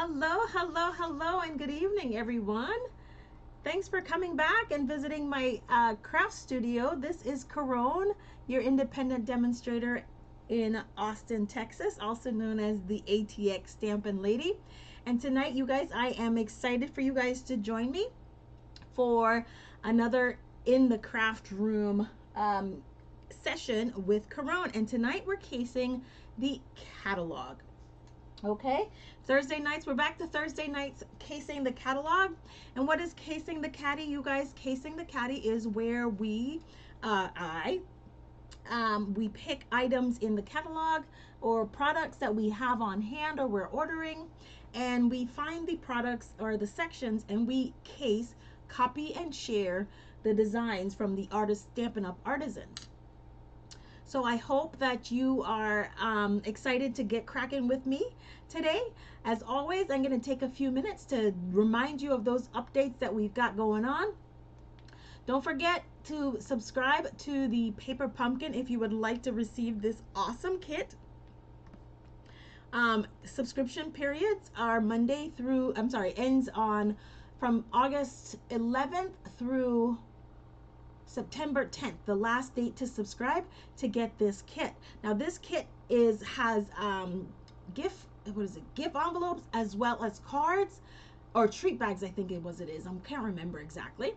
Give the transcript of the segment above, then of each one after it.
Hello, hello, hello, and good evening, everyone. Thanks for coming back and visiting my craft studio. This is Caron, your independent demonstrator in Austin, Texas, also known as the ATX Stampin' Lady. And tonight, you guys, I am excited for you guys to join me for another In the Craft Room session with Caron. And tonight, we're casing the catalog. Okay, Thursday nights, we're back to Thursday nights casing the catalog. And what is casing the caddy, you guys? Casing the caddy is where we pick items in the catalog or products that we have on hand or we're ordering, and we find the products or the sections and we case, copy, and share the designs from the artist Stampin' Up artisans. So I hope that you are excited to get cracking with me today. As always, I'm going to take a few minutes to remind you of those updates that we've got going on. Don't forget to subscribe to the Paper Pumpkin if you would like to receive this awesome kit. Subscription periods are ends on from August 11th through September 10th, the last date to subscribe to get this kit. Now this kit has gift envelopes as well as cards or treat bags, I think it is. I can't remember exactly,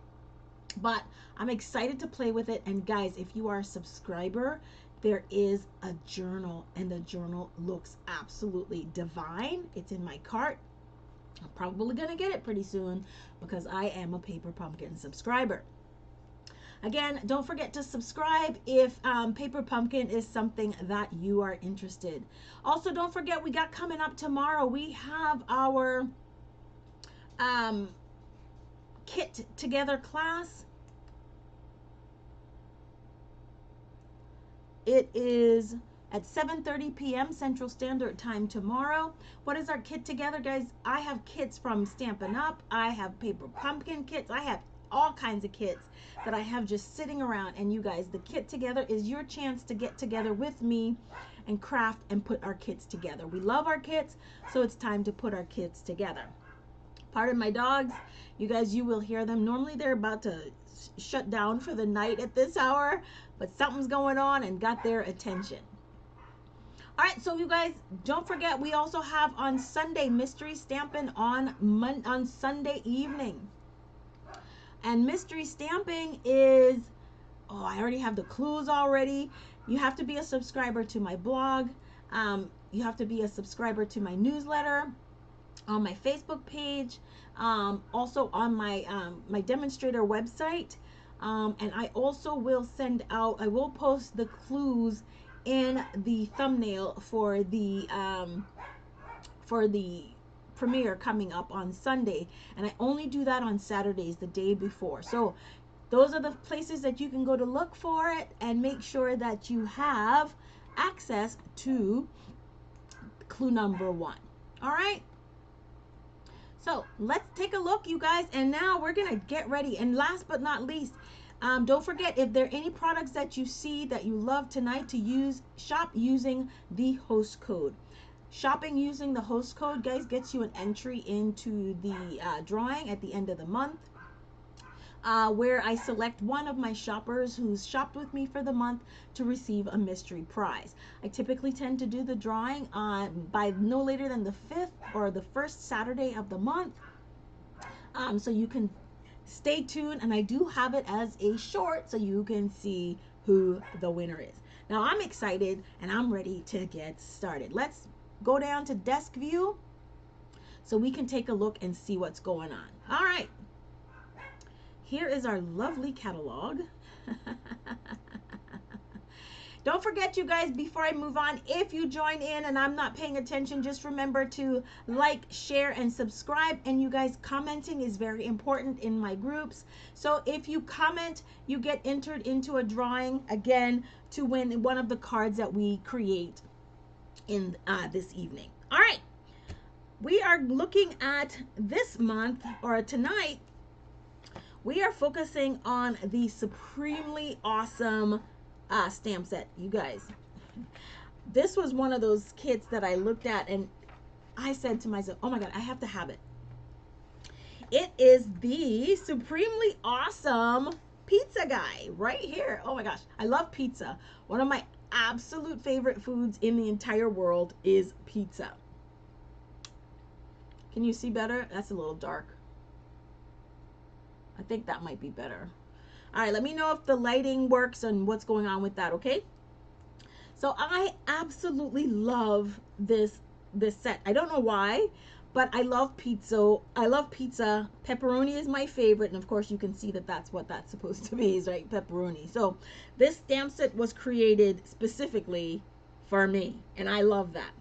but I'm excited to play with it. And guys, if you are a subscriber, there is a journal, and the journal looks absolutely divine. It's in my cart. I'm probably gonna get it pretty soon because I am a Paper Pumpkin subscriber. Again, don't forget to subscribe if Paper Pumpkin is something that you are interested. Also, don't forget, we got coming up tomorrow, we have our kit together class. It is at 7:30 p.m. Central Standard Time tomorrow. What is our kit together, guys? I have kits from Stampin' Up. I have Paper Pumpkin kits. I have all kinds of kits that I have just sitting around. And you guys, the kit together is your chance to get together with me and craft and put our kits together. We love our kits, so it's time to put our kits together. Pardon my dogs, you guys, you will hear them. Normally they're about to shut down for the night at this hour, but something's going on and got their attention. All right, so you guys, don't forget, we also have on Sunday mystery stamping on Sunday evening. And mystery stamping is, oh, I already have the clues already. You have to be a subscriber to my blog. You have to be a subscriber to my newsletter, on my Facebook page, also on my my demonstrator website. And I also will I will post the clues in the thumbnail for the premiere coming up on Sunday, and I only do that on Saturdays, the day before. So those are the places that you can go to look for it, and make sure that you have access to clue number 1. All right, so let's take a look, you guys, and now we're gonna get ready. And last but not least, don't forget, if there are any products that you see that you love tonight, to shop using the host code. Shopping using the host code, guys, gets you an entry into the drawing at the end of the month, where I select one of my shoppers who's shopped with me for the month to receive a mystery prize. I typically tend to do the drawing by no later than the 5th or the first Saturday of the month, so you can stay tuned, and I do have it as a short so you can see who the winner is. Now I'm excited and I'm ready to get started. Let's go down to desk view so we can take a look and see what's going on. All right, here is our lovely catalog. Don't forget, you guys, before I move on, if you join in and I'm not paying attention, just remember to like, share, and subscribe. And you guys, commenting is very important in my groups. So if you comment, you get entered into a drawing again to win one of the cards that we create in this evening. All right, we are looking at this month, or tonight, we are focusing on the supremely awesome stamp set. You guys, this was one of those kits that I looked at, and I said to myself, oh my God, I have to have it. It is the Supremely Awesome Pizza Guy right here. Oh my gosh, I love pizza. One of my absolute favorite foods in the entire world is pizza. Can you see better? That's a little dark. I think that might be better. All right, let me know if the lighting works and what's going on with that, okay? So I absolutely love this set. I don't know why, but I love pizza. I love pizza. Pepperoni is my favorite, and of course you can see that that's what that's supposed to be, is right, pepperoni. So this stamp set was created specifically for me, and I love that.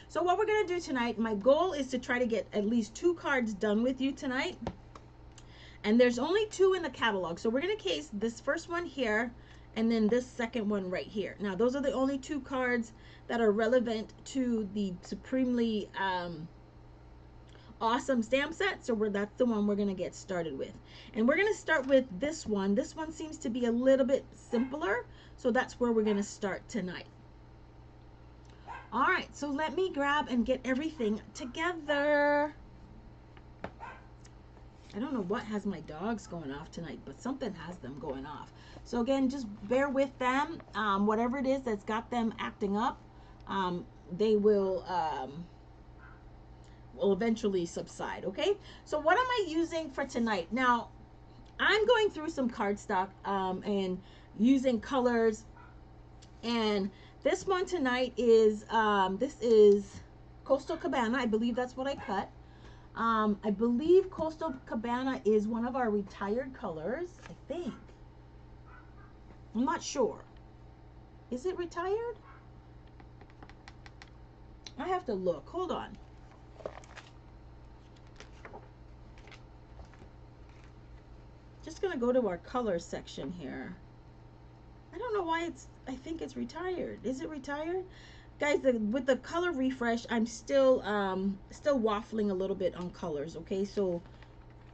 So what we're gonna do tonight, my goal is to try to get at least 2 cards done with you tonight. And there's only 2 in the catalog. So we're going to case this first one here and then this second one right here. Now, those are the only 2 cards that are relevant to the Supremely Awesome stamp set. So that's the one we're going to get started with. And we're going to start with this one. This one seems to be a little bit simpler. So that's where we're going to start tonight. All right, so let me grab and get everything together. I don't know what has my dogs going off tonight, but something has them going off. So again, just bear with them. Whatever it is that's got them acting up, they will eventually subside, okay? So what am I using for tonight? Now, I'm going through some cardstock and using colors. And this one tonight is, this is Coastal Cabana. I believe that's what I cut. I believe Coastal Cabana is one of our retired colors, I think. I'm not sure. Is it retired? I have to look. Hold on. Just going to go to our color section here. I don't know why I think it's retired. Is it retired? Guys, with the color refresh, I'm still waffling a little bit on colors, okay? So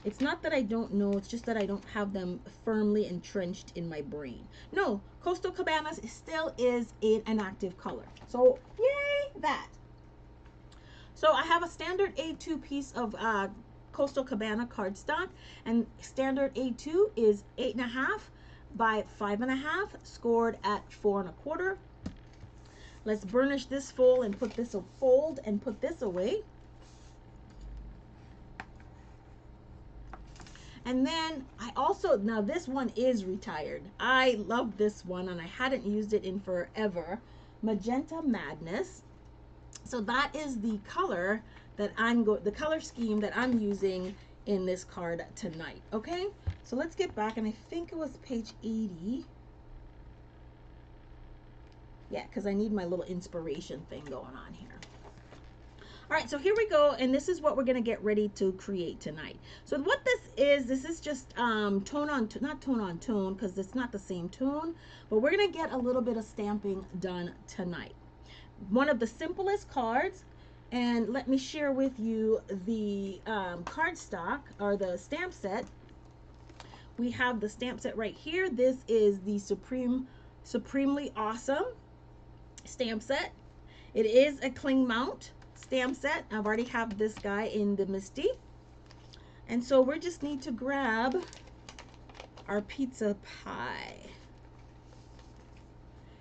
it's not that I don't know, it's just that I don't have them firmly entrenched in my brain. No, Coastal Cabanas still is an active color. So, yay, that. So I have a standard A2 piece of Coastal Cabana cardstock, and standard A2 is 8.5 by 5.5, scored at 4 1/4. Let's burnish this fold and put this away. And then I also, now this one is retired. I love this one and I hadn't used it in forever. Magenta Madness. So that is the color that the color scheme that I'm using in this card tonight. Okay, so let's get back, and I think it was page 80. Yeah, because I need my little inspiration thing going on here. All right, so here we go, and this is what we're going to get ready to create tonight. So what this is just tone on, not tone on tone, because it's not the same tone, but we're going to get a little bit of stamping done tonight. One of the simplest cards, and let me share with you the cardstock, or the stamp set. We have the stamp set right here. This is the Supremely Awesome stamp set. It is a cling mount stamp set. I've already have this guy in the Misty, and so we just need to grab our pizza pie,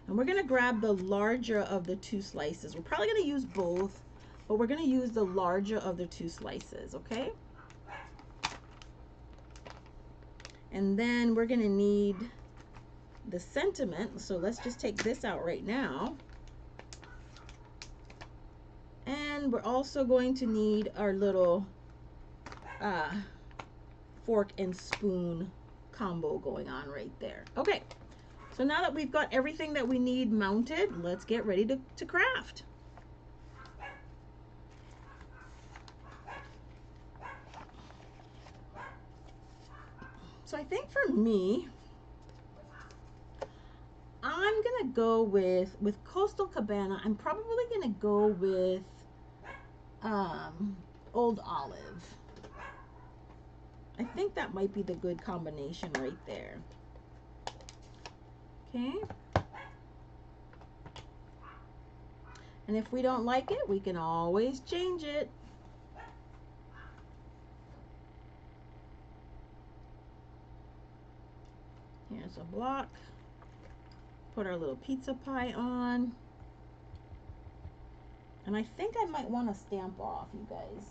and we're gonna grab the larger of the 2 slices. We're probably gonna use both, but we're gonna use the larger of the 2 slices, okay? And then we're gonna need the sentiment, so let's just take this out right now. And we're also going to need our little fork and spoon combo going on right there. Okay, so now that we've got everything that we need mounted, let's get ready to craft. So I think for me, I'm gonna go with Coastal Cabana. I'm probably gonna go with Old Olive. I think that might be the good combination right there. Okay. And if we don't like it, we can always change it. Here's a block. Put our little pizza pie on. And I think I might want to stamp off, you guys.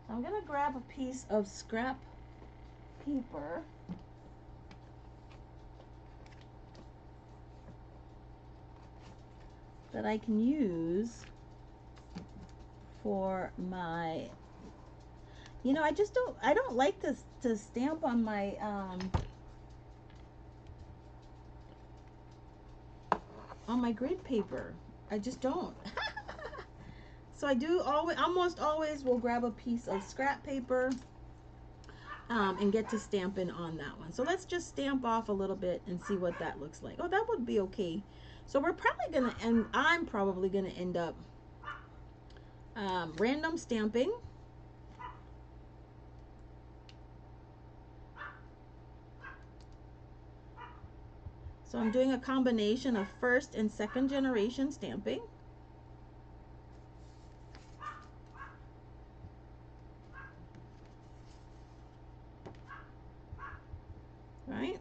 So I'm going to grab a piece of scrap paper. That I can use for my, you know, I don't like to stamp on my grid paper. I just don't. So I do almost always will grab a piece of scrap paper and get to stamping on that one. So let's just stamp off a little bit and see what that looks like. Oh, that would be okay. So we're probably gonna, and I'm probably gonna end up random stamping. So I'm doing a combination of first and second generation stamping. Right?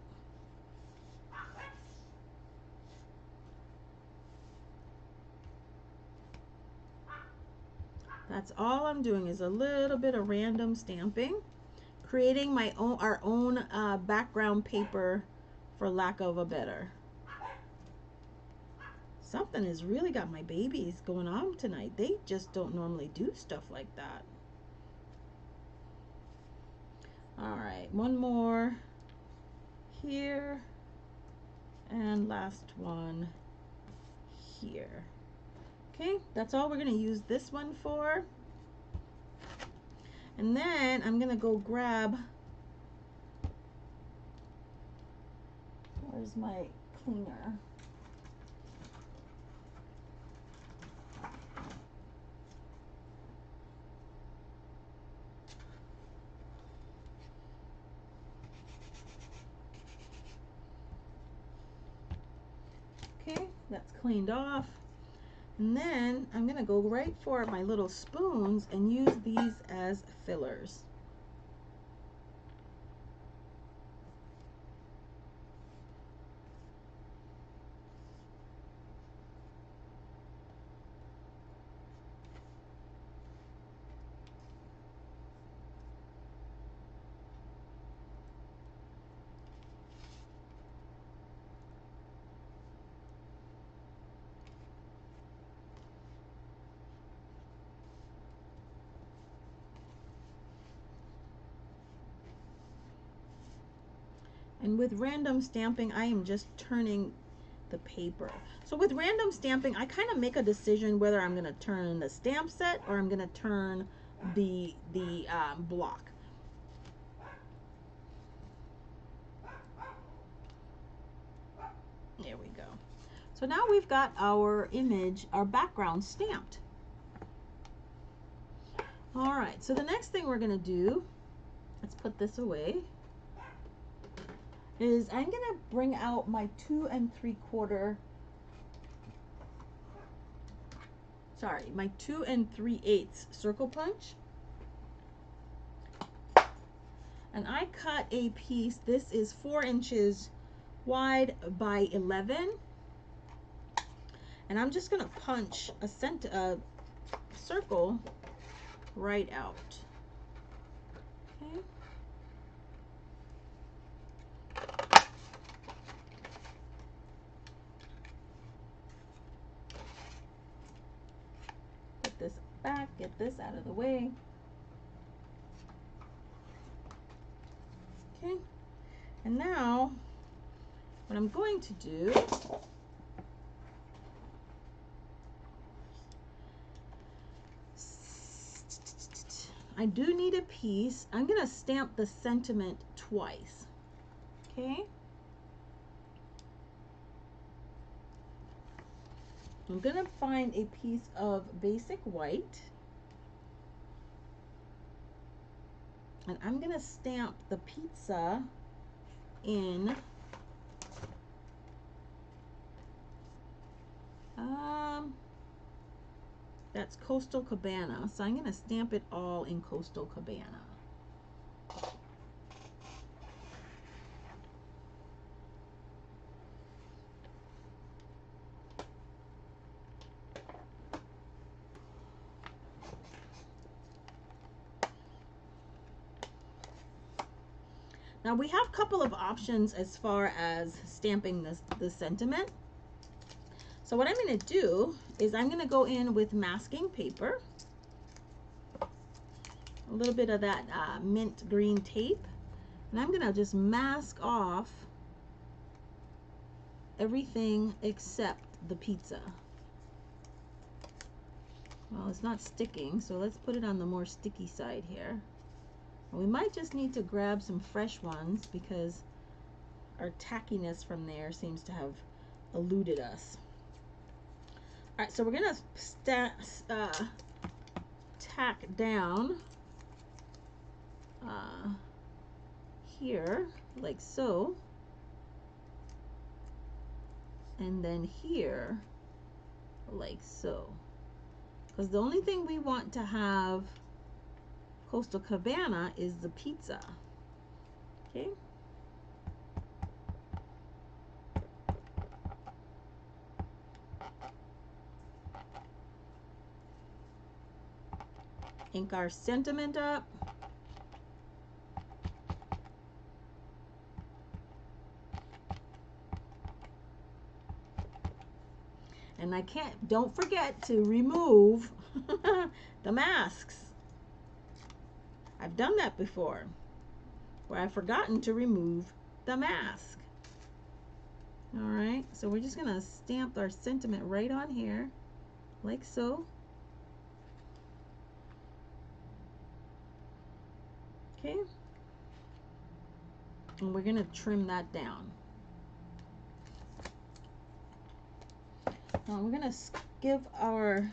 That's all I'm doing is a little bit of random stamping, creating my own, our own background paper, for lack of a better. Something has really got my babies going on tonight. They just don't normally do stuff like that. All right, one more here, and last one here. Okay, that's all we're going to use this one for. And then I'm going to go grab, where's my cleaner? Okay, that's cleaned off. And then I'm going to go right for my little spoons and use these as fillers. And with random stamping, I am just turning the paper. So with random stamping, I kind of make a decision whether I'm going to turn the stamp set or I'm going to turn the block. There we go. So now we've got our image, our background stamped. All right, so the next thing we're going to do, let's put this away, is I'm going to bring out my 2 3/8 circle punch. And I cut a piece, this is 4 inches wide by 11. And I'm just going to punch a circle right out. Okay. Put this back, get this out of the way. Okay. And now what I'm going to do, I do need a piece. I'm going to stamp the sentiment twice. Okay. I'm going to find a piece of basic white. And I'm going to stamp the pizza in That's Coastal Cabana. So I'm going to stamp it all in Coastal Cabana. Now we have a couple of options as far as stamping the sentiment. So what I'm going to do is I'm going to go in with masking paper, a little bit of that mint green tape, and I'm going to just mask off everything except the pizza. Well, it's not sticking, so let's put it on the more sticky side here. We might just need to grab some fresh ones because our tackiness from there seems to have eluded us. All right, so we're gonna tack down here like so, and then here like so, because the only thing we want to have Coastal Cabana is the pizza. Okay. Ink our sentiment up. And don't forget to remove the masks. I've done that before, where I've forgotten to remove the mask. All right, so we're just gonna stamp our sentiment right on here, like so. Okay, and we're gonna trim that down. Now we're gonna give our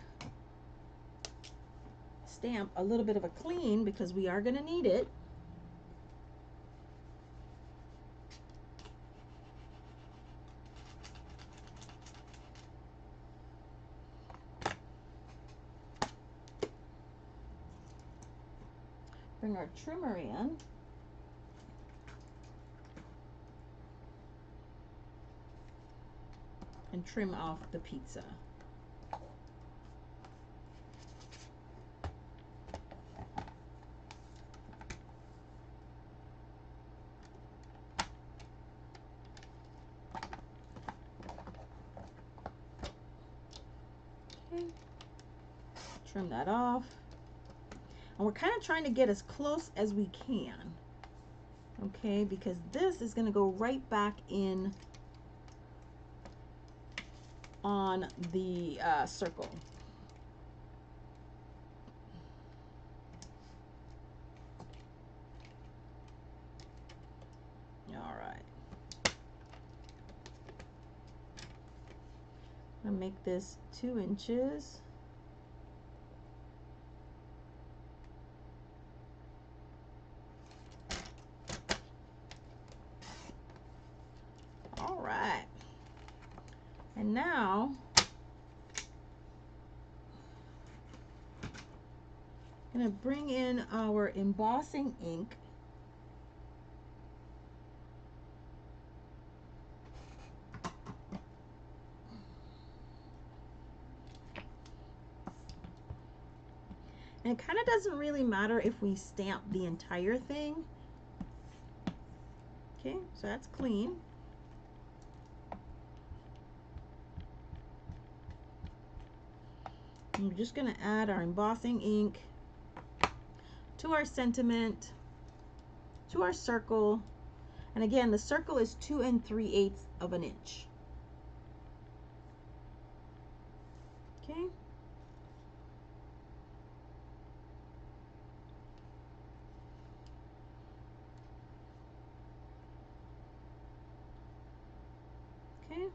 stamp a little bit of a clean because we are gonna need it. Bring our trimmer in. And trim off the pizza. Okay. Trim that off. And we're kind of trying to get as close as we can. Okay, because this is going to go right back in on the circle. All right. I'm going to make this 2 inches. All right. And now I'm going to bring in our embossing ink. And it kind of doesn't really matter if we stamp the entire thing. Okay, so that's clean. And we're just going to add our embossing ink to our sentiment, to our circle. And again, the circle is 2 3/8 of an inch. Okay. Okay.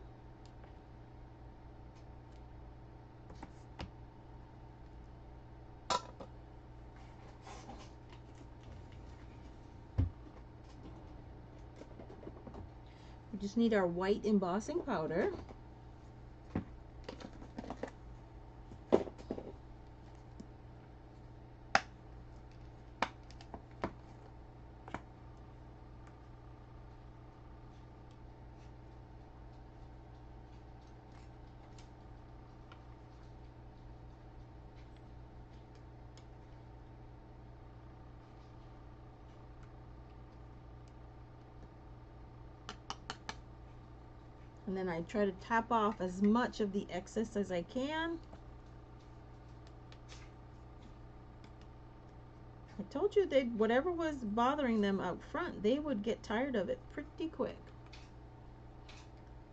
We just need our white embossing powder. And then I try to tap off as much of the excess as I can. I told you that whatever was bothering them up front, they would get tired of it pretty quick.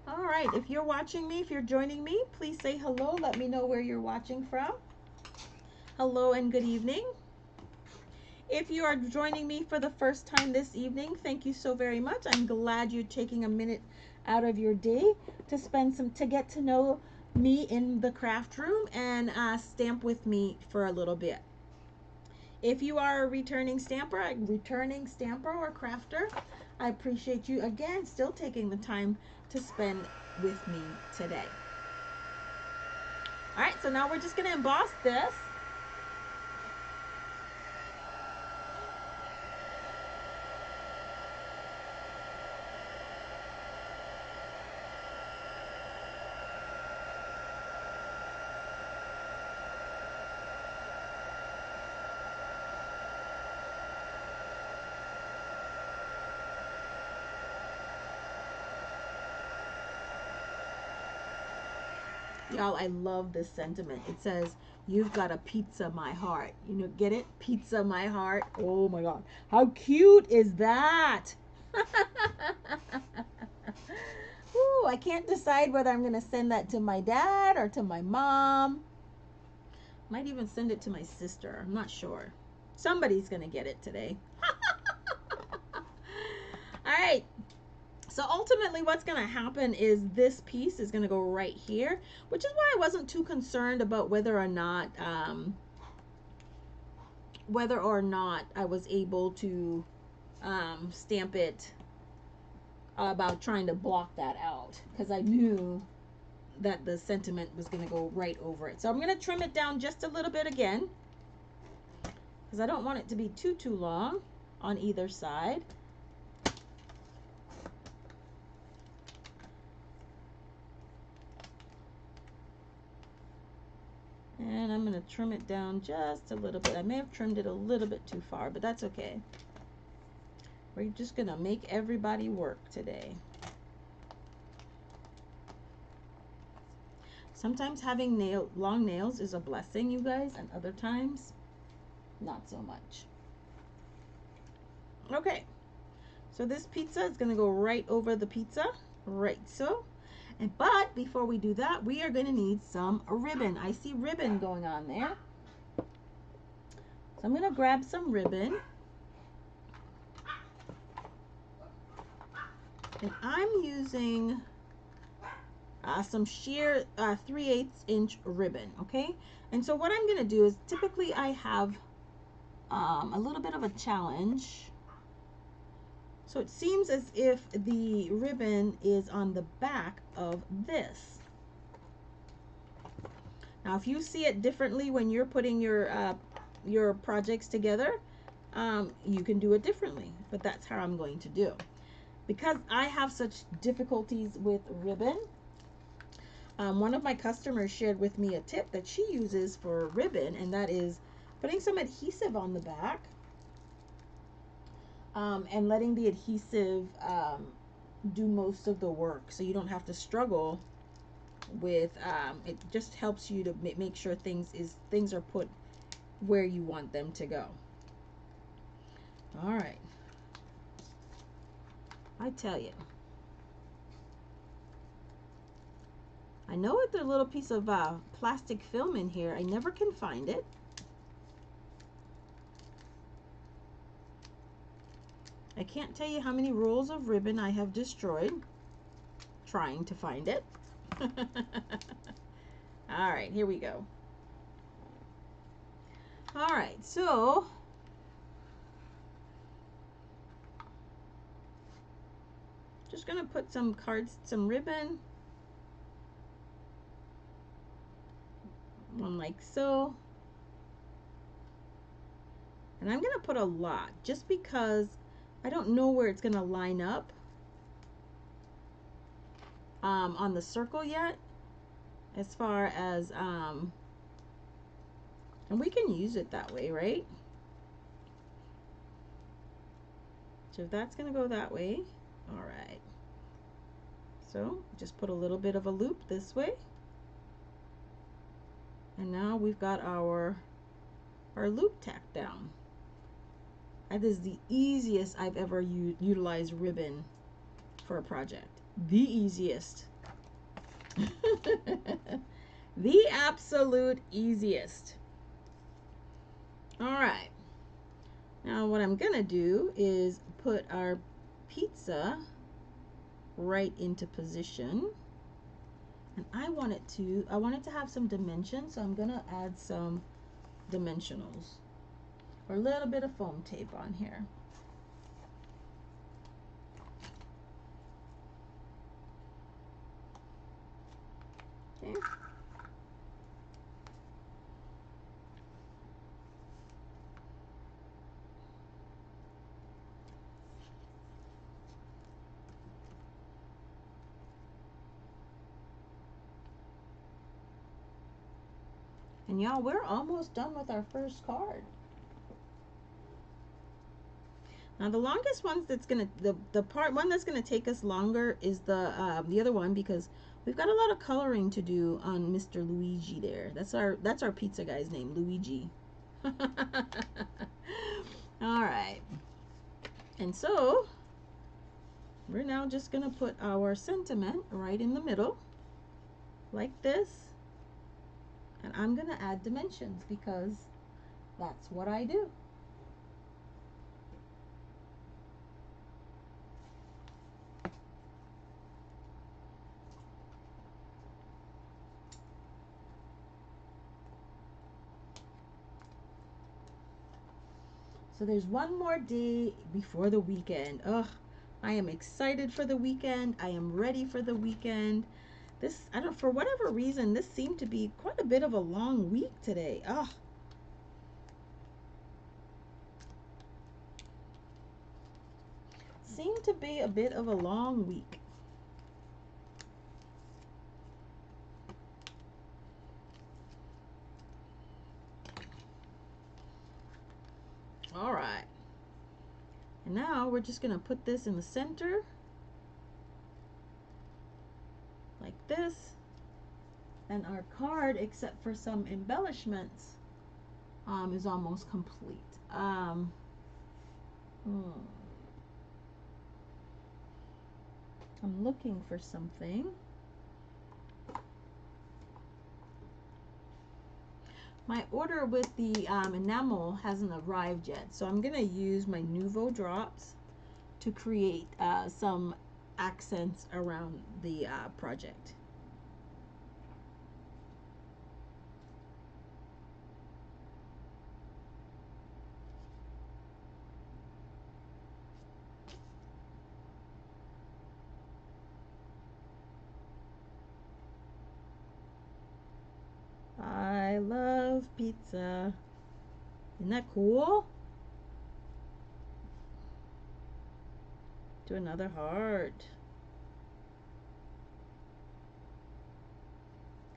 All right, if you're watching me, if you're joining me, please say hello. Let me know where you're watching from. Hello and good evening. If you are joining me for the first time this evening, thank you so very much. I'm glad you're taking a minute out of your day to get to know me in the craft room and stamp with me for a little bit. If you are a returning stamper or crafter, I appreciate you again still taking the time to spend with me today. All right, so now we're just going to emboss this. Y'all, I love this sentiment. It says, "You've got a pizza, my heart." You know, get it? Pizza, my heart. Oh my God. How cute is that? Ooh, I can't decide whether I'm going to send that to my dad or to my mom. Might even send it to my sister. I'm not sure. Somebody's going to get it today. All right. So ultimately what's going to happen is this piece is going to go right here, which is why I wasn't too concerned about whether or not I was able to stamp it, about trying to block that out, because I knew that the sentiment was going to go right over it. So I'm going to trim it down just a little bit again, because I don't want it to be too long on either side. And I'm going to trim it down just a little bit. I may have trimmed it a little bit too far, but that's okay. We're just going to make everybody work today. Sometimes having long nails is a blessing, you guys, and other times, not so much. Okay, so this pizza is going to go right over the pizza, right so. But before we do that, we are going to need some ribbon. I see ribbon going on there. So I'm going to grab some ribbon. And I'm using some sheer 3/8 inch ribbon, okay? And so what I'm going to do is, typically I have a little bit of a challenge. So it seems as if the ribbon is on the back of this. Now, if you see it differently when you're putting your projects together, you can do it differently, but that's how I'm going to do. Because I have such difficulties with ribbon, one of my customers shared with me a tip that she uses for ribbon, and that is putting some adhesive on the back, and letting the adhesive do most of the work, so you don't have to struggle with it. Just helps you to make sure things are put where you want them to go. All right, I tell you, I know with the little piece of plastic film in here, I never can find it. I can't tell you how many rolls of ribbon I have destroyed trying to find it. All right, here we go. All right, so just gonna put some ribbon, one like so. And I'm gonna put a lot just because I don't know where it's gonna line up on the circle yet, as far as and we can use it that way, right? So if that's gonna go that way, all right. So just put a little bit of a loop this way. And now we've got our loop tacked down. That is the easiest I've ever utilized ribbon for a project. The easiest. The absolute easiest. All right. Now what I'm gonna do is put our pizza right into position. And I want it to have some dimension, so I'm gonna add some dimensionals or a little bit of foam tape on here. Okay. And y'all, we're almost done with our first card. Now the longest ones that's gonna the part one that's gonna take us longer is the other one, because we've got a lot of coloring to do on Mr. Luigi there. That's our pizza guy's name, Luigi. All right. And so we're now just gonna put our sentiment right in the middle like this. And I'm gonna add dimensions because that's what I do. So there's one more day before the weekend. Ugh, I am excited for the weekend. I am ready for the weekend. I don't, for whatever reason, this seemed to be quite a bit of a long week today. Ugh. Seemed to be a bit of a long week. All right. And now we're just gonna put this in the center like this. And our card, except for some embellishments, is almost complete. I'm looking for something. My order with the enamel hasn't arrived yet, so I'm gonna use my Nouveau drops to create some accents around the project. I love pizza. Isn't that cool? Do another heart.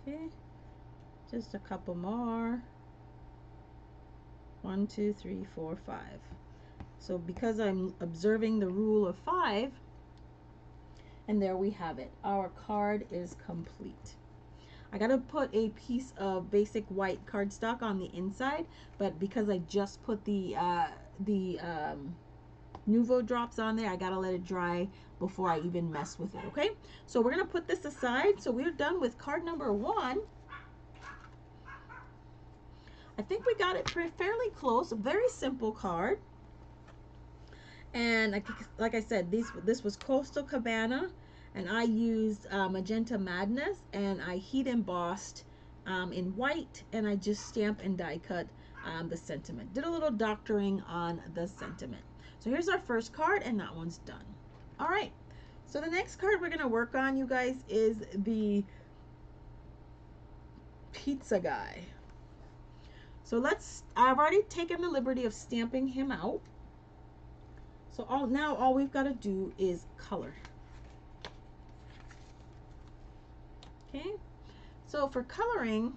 Okay, just a couple more. 1, 2, 3, 4, 5. So because I'm observing the rule of 5, and there we have it. Our card is complete. I gotta put a piece of basic white cardstock on the inside, but because I just put the Nouveau drops on there, I gotta let it dry before I even mess with it. Okay, so we're gonna put this aside. So we're done with card number 1. I think we got it fairly close. A very simple card. And like I said, this was Coastal Cabana, and I used Magenta Madness, and I heat embossed in white, and I just stamp and die cut the sentiment. Did a little doctoring on the sentiment. So here's our first card, and that one's done. All right, so the next card we're gonna work on, you guys, is the pizza guy. So I've already taken the liberty of stamping him out. So now all we've got to do is color. Okay, so for coloring,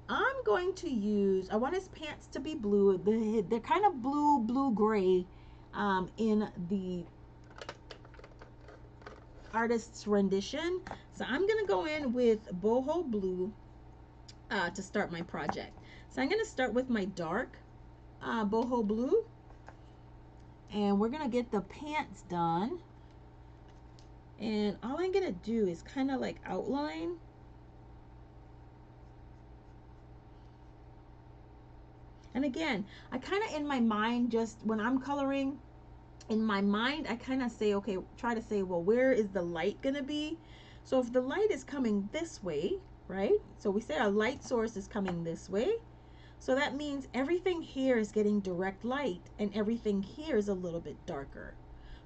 I'm going to use, I want his pants to be blue. They're kind of blue-gray in the artist's rendition. So I'm going to go in with boho blue to start my project. So I'm going to start with my dark boho blue, and we're going to get the pants done. And all I'm going to do is kind of like outline. And again, I kind of in my mind, just when I'm coloring, in my mind, I kind of say, okay, try to say, well, where is the light going to be? So if the light is coming this way, right? So we say our light source is coming this way. So that means everything here is getting direct light and everything here is a little bit darker.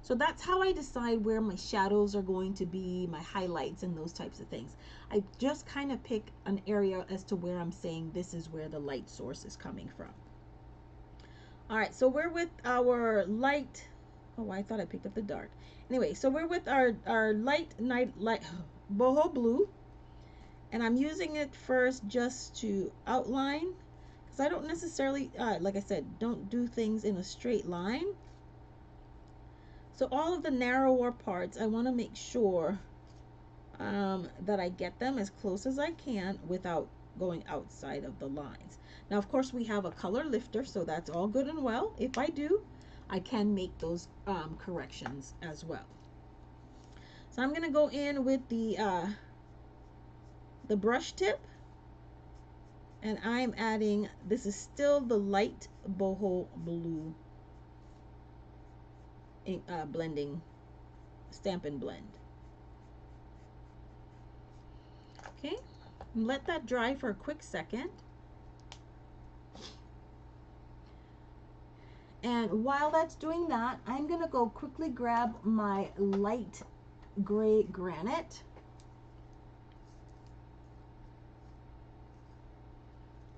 So that's how I decide where my shadows are going to be, my highlights and those types of things. I just kind of pick an area as to where I'm saying this is where the light source is coming from. All right, so we're with our light. Oh, I thought I picked up the dark. Anyway, so we're with our light boho blue, and I'm using it first just to outline, because I don't necessarily, like I said, don't do things in a straight line. So all of the narrower parts, I want to make sure that I get them as close as I can without going outside of the lines. Now, of course, we have a color lifter, so that's all good and well. If I do, I can make those corrections as well. So I'm going to go in with the brush tip, and I'm adding, this is still the light boho blue blending Stampin' Blend. Okay, let that dry for a quick second. And while that's doing that, I'm going to go quickly grab my light gray granite.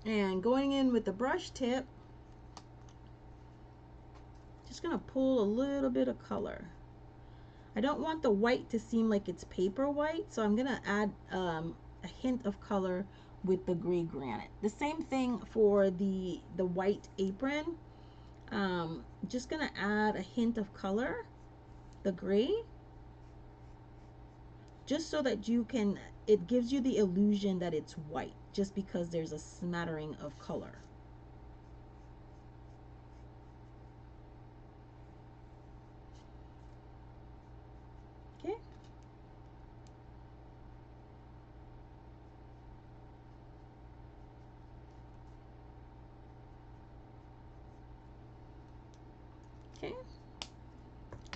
And going in with the brush tip, just going to pull a little bit of color. I don't want the white to seem like it's paper white, so I'm going to add a hint of color with the gray granite. The same thing for the white apron. Just going to add a hint of color, the gray, just so that you can, it gives you the illusion that it's white, just because there's a smattering of color. Okay. Okay.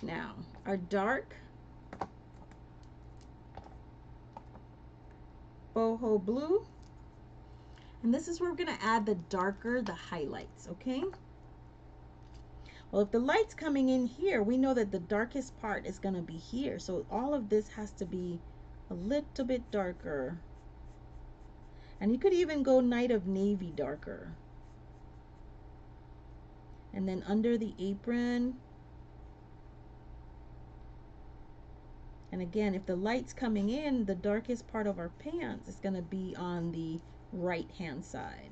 Now, our dark boho blue, and this is where we're going to add the darker, the highlights, okay? Well, if the light's coming in here, we know that the darkest part is going to be here, so all of this has to be a little bit darker. And you could even go Night of Navy darker. And then under the apron, and again, if the light's coming in, the darkest part of our pants is going to be on the right hand side.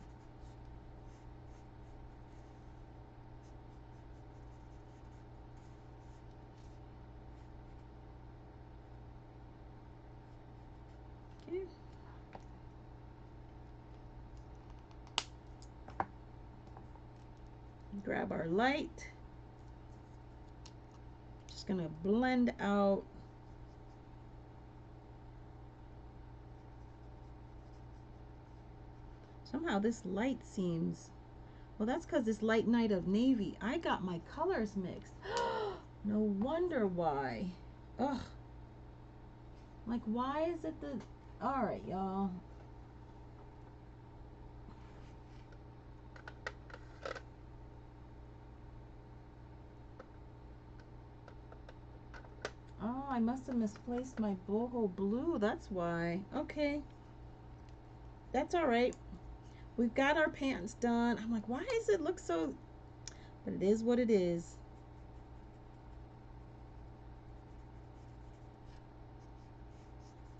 Okay. Grab our light. Just going to blend out somehow this light seems, well, that's because this light Night of Navy, I got my colors mixed. No wonder why. Ugh. Like, why is it the, all right, y'all. Oh, I must have misplaced my boho blue. That's why. Okay. That's all right. We've got our pants done. I'm like, why does it look so, but it is what it is.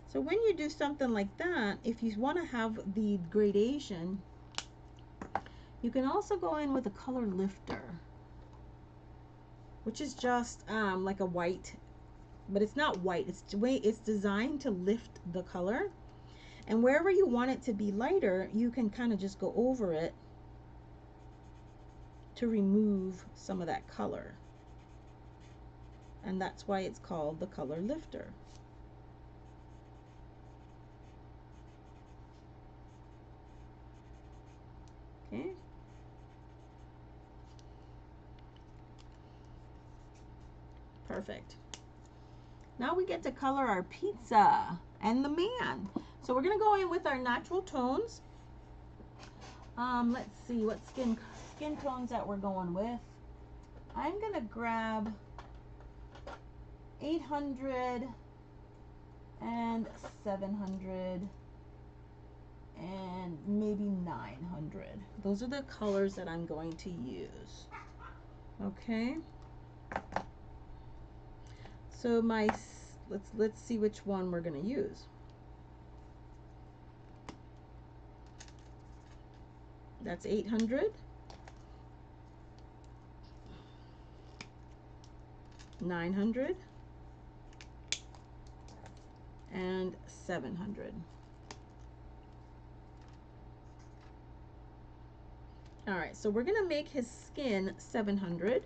So when you do something like that, if you want to have the gradation, you can also go in with a color lifter, which is just like a white but it's not white. It's designed to lift the color. And wherever you want it to be lighter, you can kind of just go over it to remove some of that color. And that's why it's called the color lifter. Okay. Perfect. Now we get to color our pizza and the man. So we're gonna go in with our natural tones. Let's see what skin tones that we're going with. I'm gonna grab 800 and 700 and maybe 900. Those are the colors that I'm going to use. Okay. So let's see which one we're going to use. That's 800, 900, and 700. All right, so we're going to make his skin 700.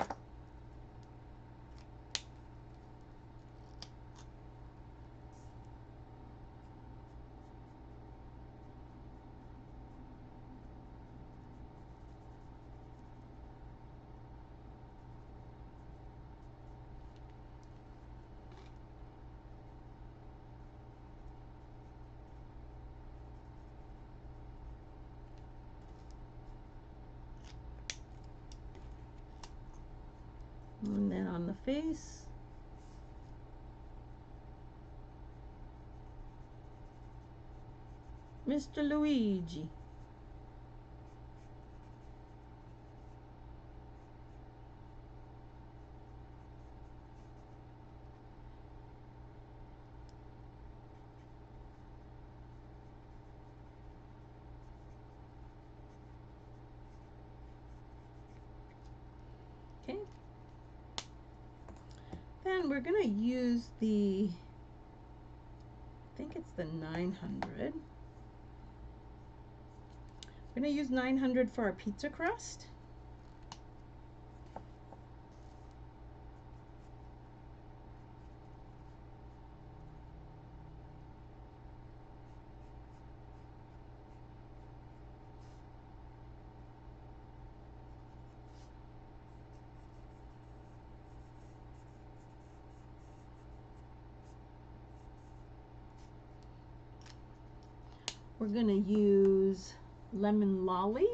And then on the face, Mr. Luigi. Okay. Then we're going to use I think it's the 900. We're going to use 900 for our pizza crust. We're going to use lemon lolly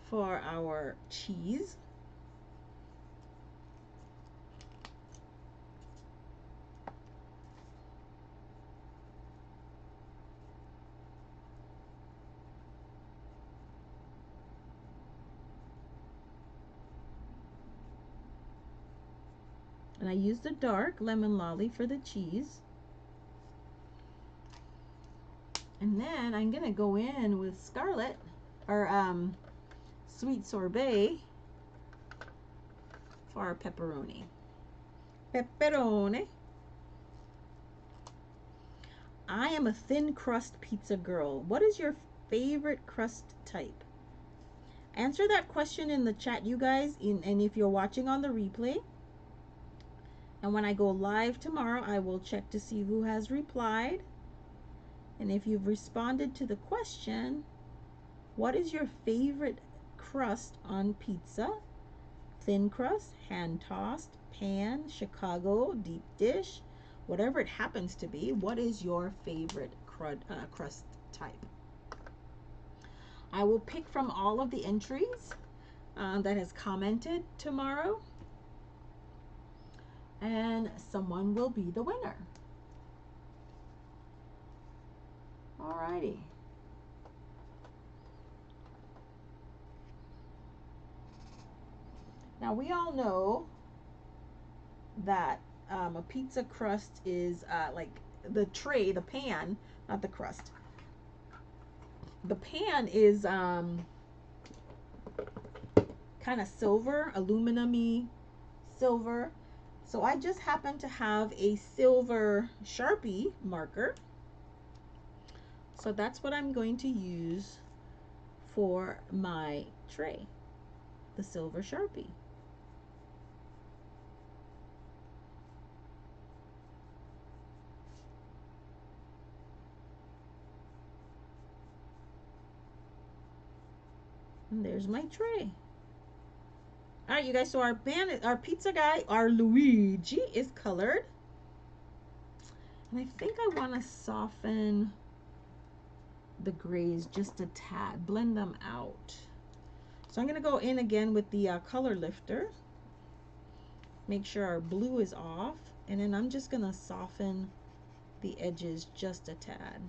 for our cheese. And I used the dark lemon lolly for the cheese. And then I'm going to go in with scarlet, or sweet sorbet for our pepperoni. Pepperoni. I am a thin crust pizza girl. What is your favorite crust type? Answer that question in the chat, you guys, and if you're watching on the replay. And when I go live tomorrow, I will check to see who has replied. And if you've responded to the question, what is your favorite crust on pizza? Thin crust, hand tossed, pan, Chicago, deep dish, whatever it happens to be. What is your favorite crust type? I will pick from all of the entries that has commented tomorrow, and someone will be the winner. Alrighty. Now we all know that a pizza crust is like the tray, the pan, not the crust. The pan is kind of silver, aluminum-y silver. So I just happen to have a silver Sharpie marker. So that's what I'm going to use for my tray, the silver Sharpie. And there's my tray. All right, you guys, so our pizza guy, our Luigi, is colored. And I think I want to soften the grays just a tad, blend them out. So I'm going to go in again with the color lifter. Make sure our blue is off. And then I'm just going to soften the edges just a tad.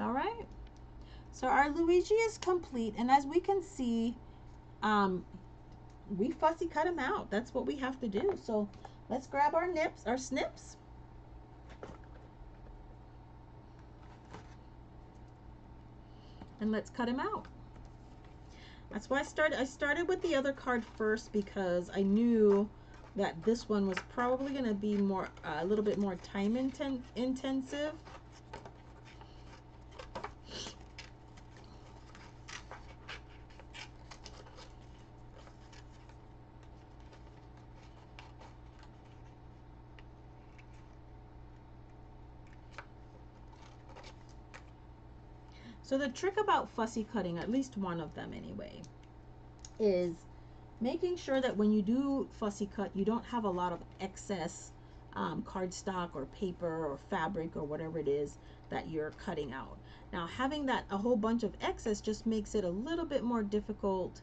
All right, so our Luigi is complete, and as we can see, we fussy cut him out. That's what we have to do. So let's grab our snips, and let's cut him out. That's why I started with the other card first, because I knew that this one was probably going to be more a little bit more time intensive. So the trick about fussy cutting, at least one of them anyway, is making sure that when you do fussy cut, you don't have a lot of excess cardstock or paper or fabric or whatever it is that you're cutting out. Now, having that a whole bunch of excess just makes it a little bit more difficult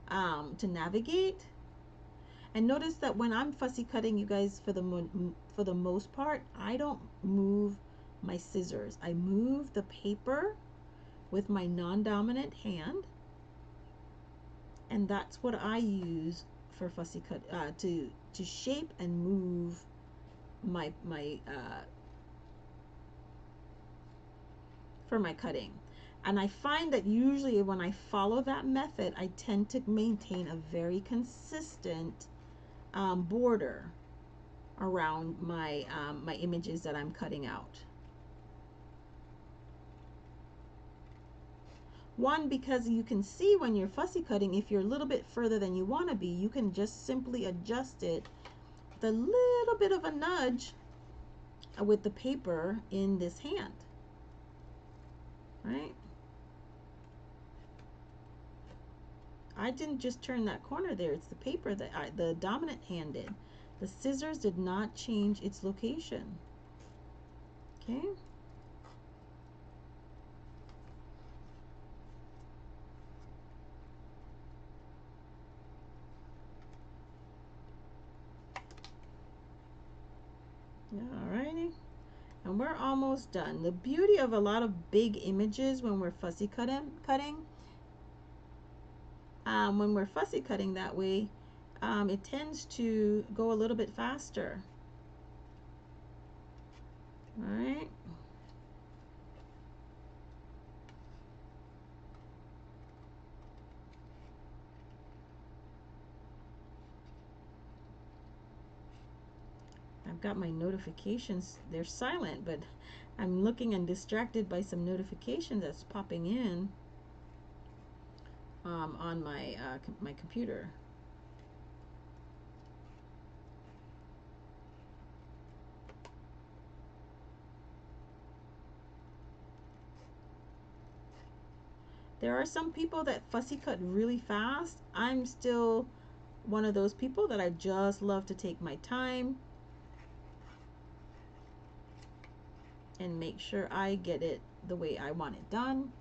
to navigate. And notice that when I'm fussy cutting, you guys, for the most part, I don't move my scissors. I move the paper with my non-dominant hand, and that's what I use for fussy cut to shape and move my for my cutting. And I find that usually when I follow that method, I tend to maintain a very consistent border around my my images that I'm cutting out. One, because you can see when you're fussy cutting, if you're a little bit further than you want to be, you can just simply adjust it with a little bit of a nudge with the paper in this hand, right? I didn't just turn that corner there. It's the paper that the dominant hand did. The scissors did not change its location. Okay. Alrighty. And we're almost done. The beauty of a lot of big images when we're fussy cutting, when we're fussy cutting that way, it tends to go a little bit faster. All right. I've got my notifications. They're silent, but I'm looking and distracted by some notifications that's popping in on my my computer. There are some people that fussy cut really fast. I'm still one of those people that I just love to take my time and make sure I get it the way I want it done.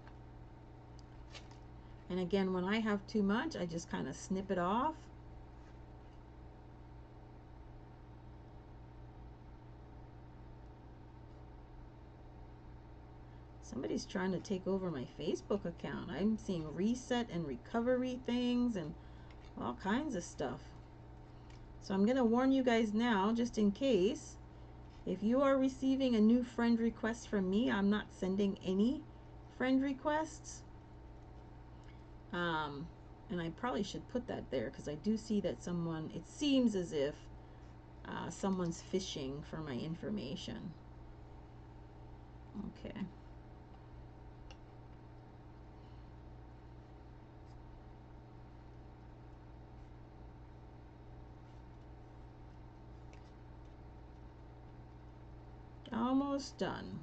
And again, when I have too much, I just kind of snip it off. Somebody's trying to take over my Facebook account. I'm seeing reset and recovery things and all kinds of stuff. So I'm going to warn you guys now, just in case. If you are receiving a new friend request from me, I'm not sending any friend requests. And I probably should put that there because I do see that someone, it seems as if someone's fishing for my information. Okay. Almost done.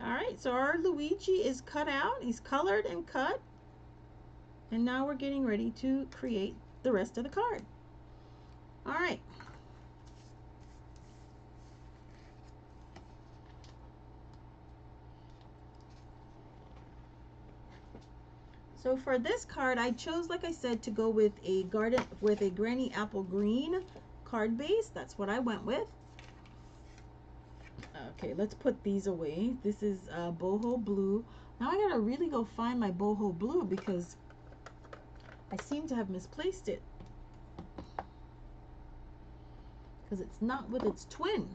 Alright, so our Luigi is cut out. He's colored and cut. And now we're getting ready to create the rest of the card. Alright. So for this card, I chose, like I said, to go with a Granny Apple Green card base. That's what I went with. Okay, let's put these away. This is boho blue. Now I gotta really go find my boho blue because I seem to have misplaced it. Because it's not with its twin.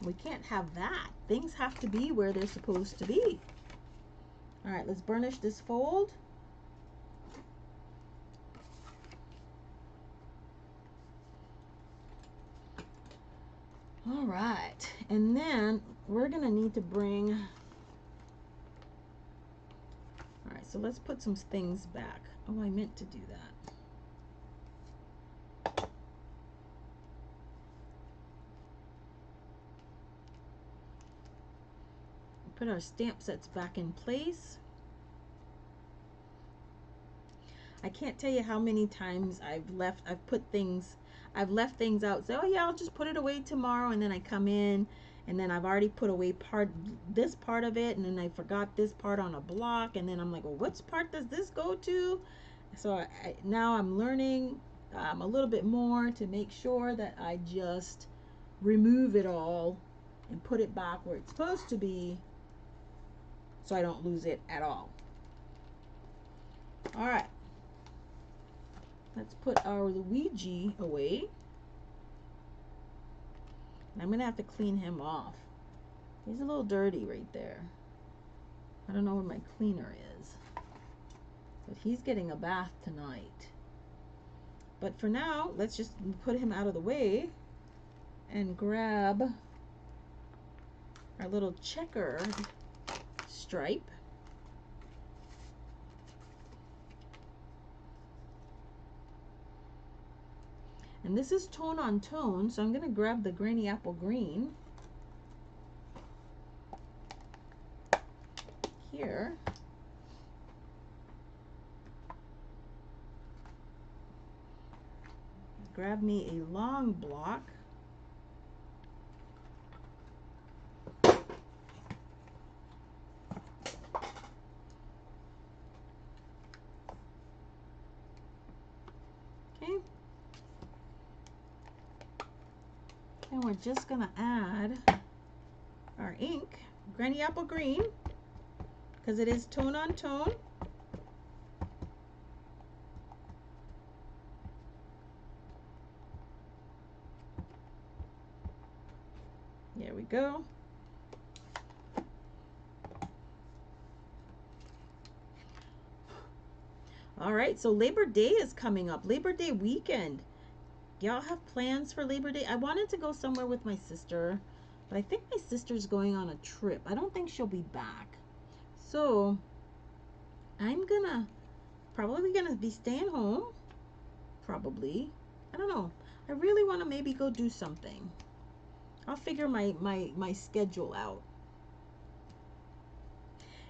We can't have that. Things have to be where they're supposed to be. All right, let's burnish this fold. All right, and then we're gonna need to bring, all right, so let's put some things back. Oh, I meant to do that. Put our stamp sets back in place. I can't tell you how many times I've left things out. So, oh yeah, I'll just put it away tomorrow, and then I come in and then I've already put away this part of it, and then I forgot this part on a block, and then I'm like, well, which part does this go to? So now I'm learning a little bit more to make sure that I just remove it all and put it back where it's supposed to be so I don't lose it at all. All right. Let's put our Luigi away. I'm going to have to clean him off. He's a little dirty right there. I don't know where my cleaner is. But he's getting a bath tonight. But for now, let's just put him out of the way and grab our little checker stripe. And this is tone on tone, so I'm going to grab the Granny Apple Green here. Grab me a long block. Okay. And we're just going to add our ink, Granny Apple Green, because it is tone on tone. There we go. All right, so Labor Day is coming up. Labor Day weekend. Y'all have plans for Labor Day? I wanted to go somewhere with my sister, but I think my sister's going on a trip. I don't think she'll be back. So I'm probably gonna be staying home. Probably. I don't know. I really want to maybe go do something. I'll figure my schedule out.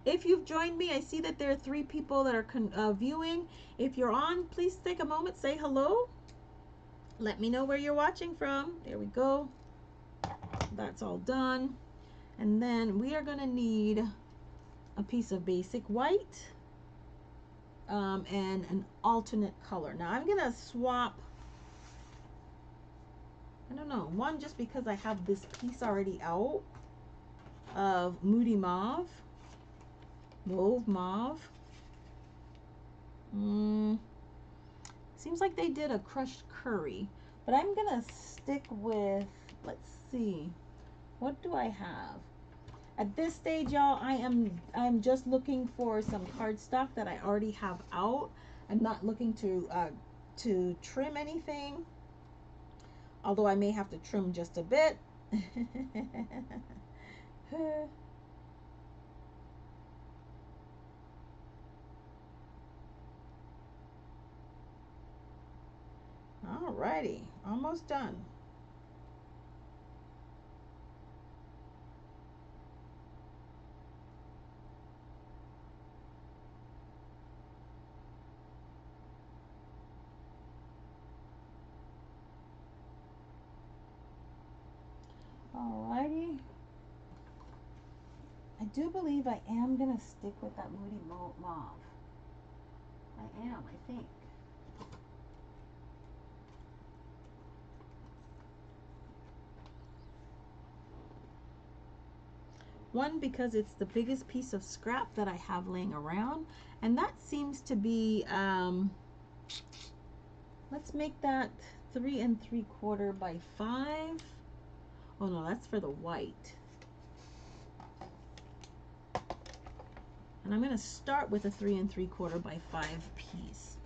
If you've joined me, I see that there are 3 people that are viewing. If you're on, please take a moment, say hello. Let me know where you're watching from. There we go. That's all done. And then we are going to need a piece of basic white, and an alternate color. Now I'm gonna swap, I don't know, one just because I have this piece already out of Moody Mauve, Mauve Mauve. Seems like they did a crushed curry, but I'm gonna stick with, let's see, what do I have? At this stage, y'all, I'm just looking for some cardstock that I already have out. I'm not looking to trim anything, although I may have to trim just a bit. Alrighty, almost done. Alrighty. I do believe I am gonna stick with that Moody Mauve. I am, I think. One, because it's the biggest piece of scrap that I have laying around, and that seems to be, let's make that 3 3/4 by 5. Oh no, that's for the white. And I'm going to start with a 3 3/4 by 5 piece.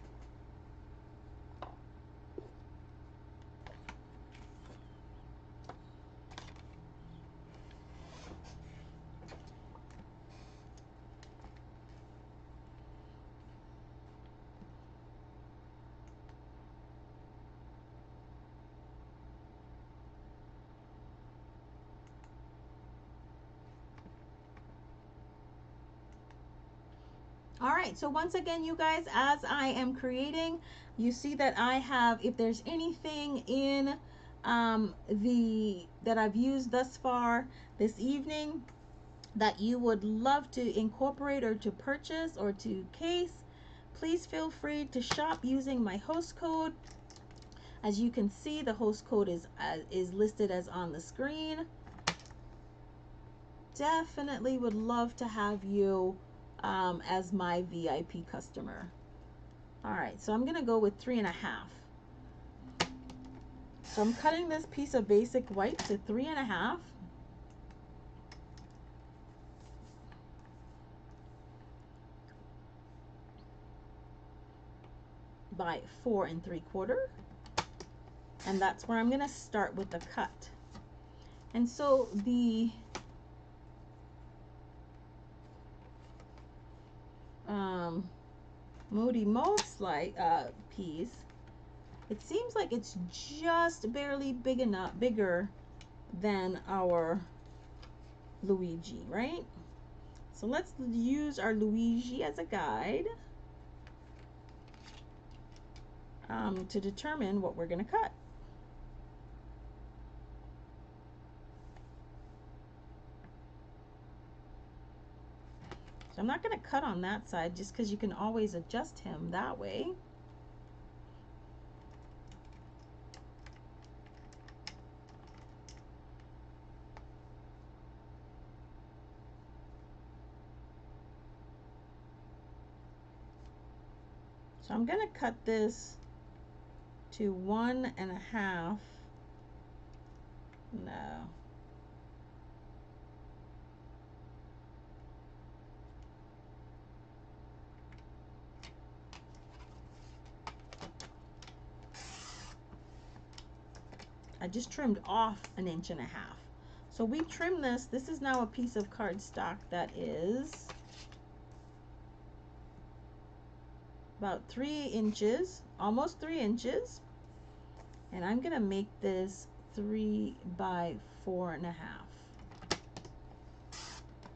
All right, so once again, you guys, as I am creating, you see that I have, if there's anything in that I've used thus far this evening that you would love to incorporate or to purchase or to case, please feel free to shop using my host code. As you can see, the host code is listed as on the screen. Definitely would love to have you as my VIP customer. All right, so I'm gonna go with 3 1/2. So I'm cutting this piece of basic white to 3 1/2. By 4 3/4, and that's where I'm gonna start with the cut. And so the Moody Mauve piece, it seems like it's just barely bigger than our Luigi, right? So let's use our Luigi as a guide to determine what we're going to cut. So I'm not going to cut on that side just because you can always adjust him that way. So I'm going to cut this to 1 1/2. No. I just trimmed off 1 1/2 inches. So we trim this. This is now a piece of cardstock that is about 3 inches, almost 3 inches. And I'm going to make this 3 by 4 1/2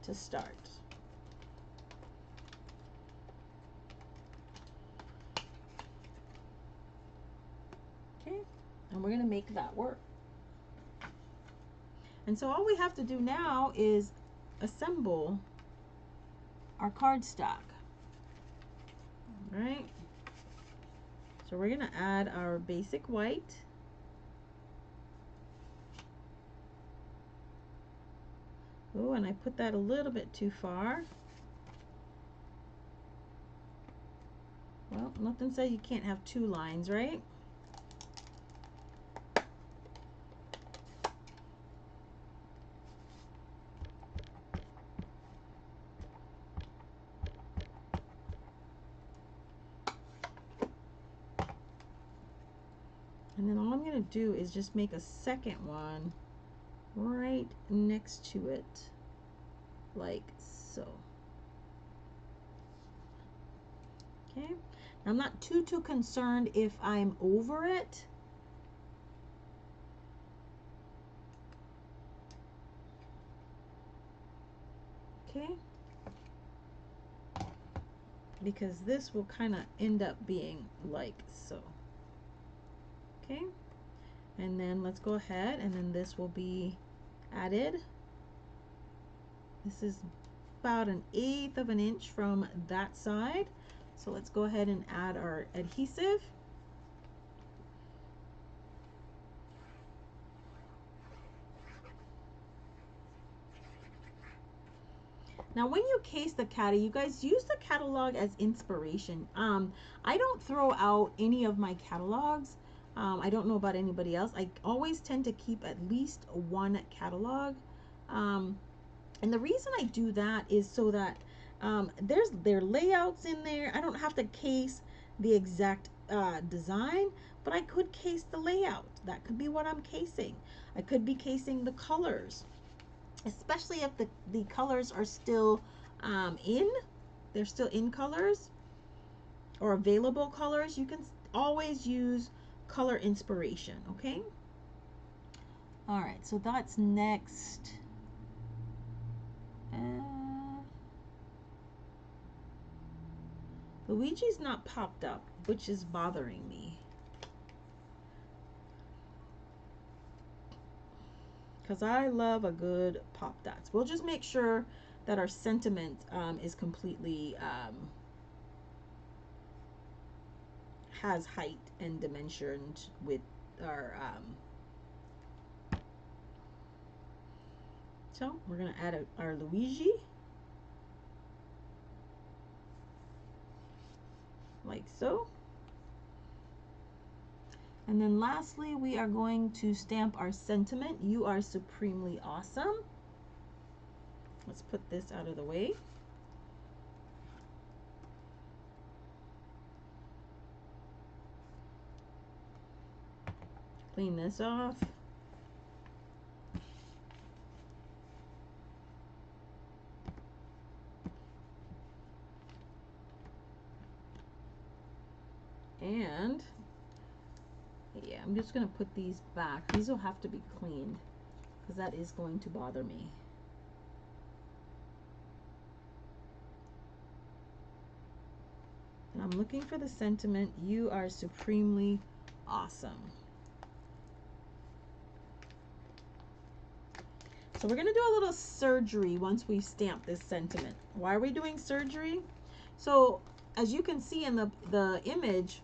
to start. Okay, and we're going to make that work. And so all we have to do now is assemble our cardstock. All right. So we're going to add our basic white. Oh, and I put that a little bit too far. Well, nothing says you can't have two lines, right? And then all I'm going to do is just make a second one right next to it, like so. Okay, I'm not too concerned if I'm over it. Okay, because this will kind of end up being like so. Okay, and then let's go ahead, and then this will be added. This is about 1/8 of an inch from that side. So let's go ahead and add our adhesive. Now when you case the caddy, you guys use the catalog as inspiration. I don't throw out any of my catalogs. I don't know about anybody else. I always tend to keep at least one catalog. And the reason I do that is so that there are layouts in there. I don't have to case the exact design, but I could case the layout. That could be what I'm casing. I could be casing the colors, especially if the colors are still they're still in colors or available colors. You can always use color inspiration. Okay, all right, so that's next. Luigi's not popped up, which is bothering me, because I love a good pop dots. We'll just make sure that our sentiment is completely has height and dimensions with our so we're gonna add our Luigi like so. And then lastly, we are going to stamp our sentiment. You are supremely awesome. Let's put this out of the way. Clean this off. And yeah, I'm just going to put these back. These will have to be cleaned because that is going to bother me. And I'm looking for the sentiment. You are supremely awesome. So we're going to do a little surgery once we stamp this sentiment. Why are we doing surgery? So as you can see in the image,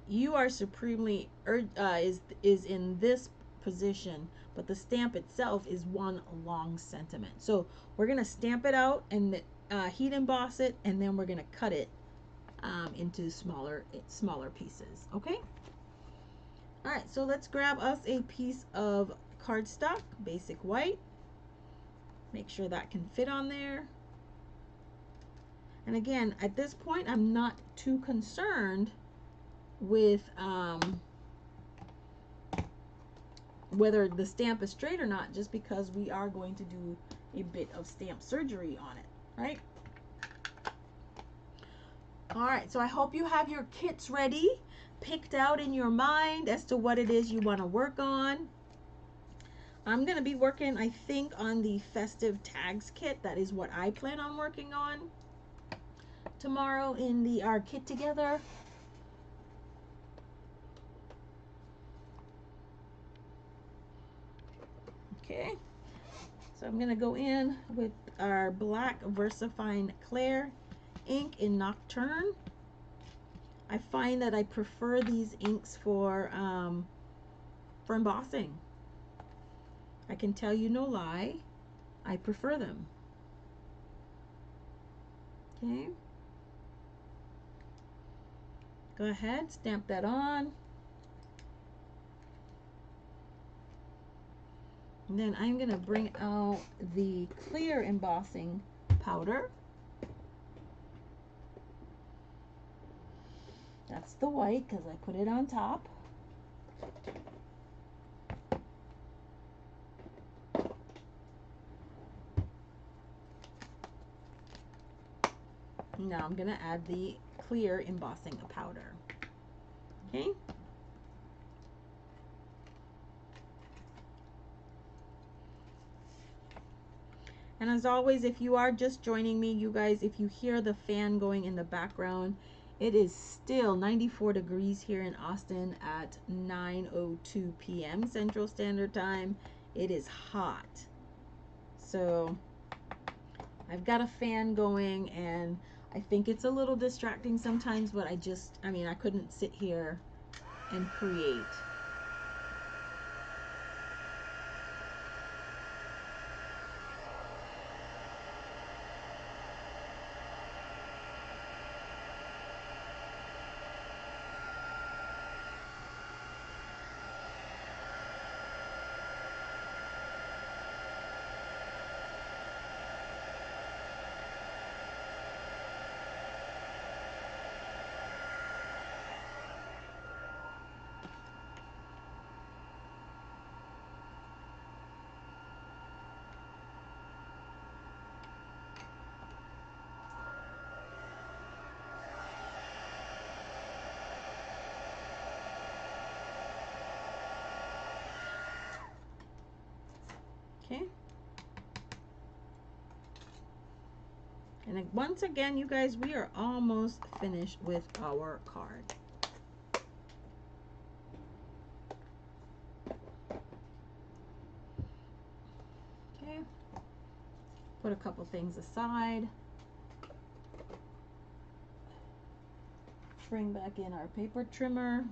you are supremely is in this position, but the stamp itself is one long sentiment. So we're going to stamp it out and heat emboss it, and then we're going to cut it into smaller pieces. Okay. All right, so let's grab us a piece of cardstock, basic white. Make sure that can fit on there. And again, at this point, I'm not too concerned with whether the stamp is straight or not, just because we are going to do a bit of stamp surgery on it, right? All right, so I hope you have your kits ready, picked out in your mind as to what it is you want to work on. I'm going to be working, I think, on the festive tags kit. That is what I plan on working on tomorrow in our kit together. Okay, So I'm going to go in with our black VersaFine Clair ink in Nocturne. I find that I prefer these inks for embossing. I can tell you no lie, I prefer them. Okay. Go ahead, stamp that on. And then I'm going to bring out the clear embossing powder. That's the white because I put it on top. Now I'm going to add the clear embossing powder. Okay. And as always, if you are just joining me, you guys, if you hear the fan going in the background, it is still 94 degrees here in Austin at 9:02 p.m. Central Standard Time. It is hot. So I've got a fan going, and I think it's a little distracting sometimes, but I mean, I couldn't sit here and create. Okay. And then once again, you guys, we are almost finished with our card. Okay. Put a couple things aside. Bring back in our paper trimmer.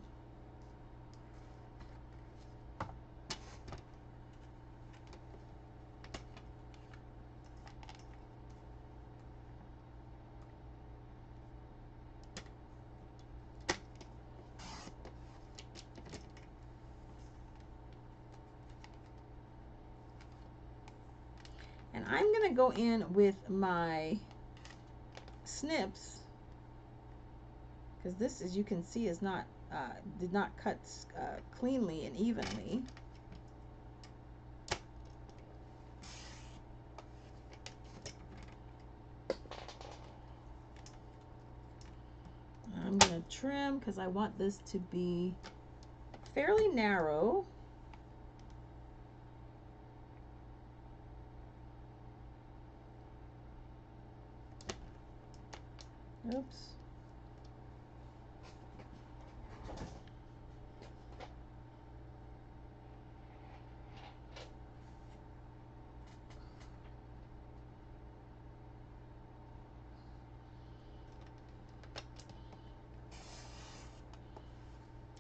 And I'm going to go in with my snips, because this, as you can see, is not did not cut cleanly and evenly. I'm going to trim because I want this to be fairly narrow. Oops.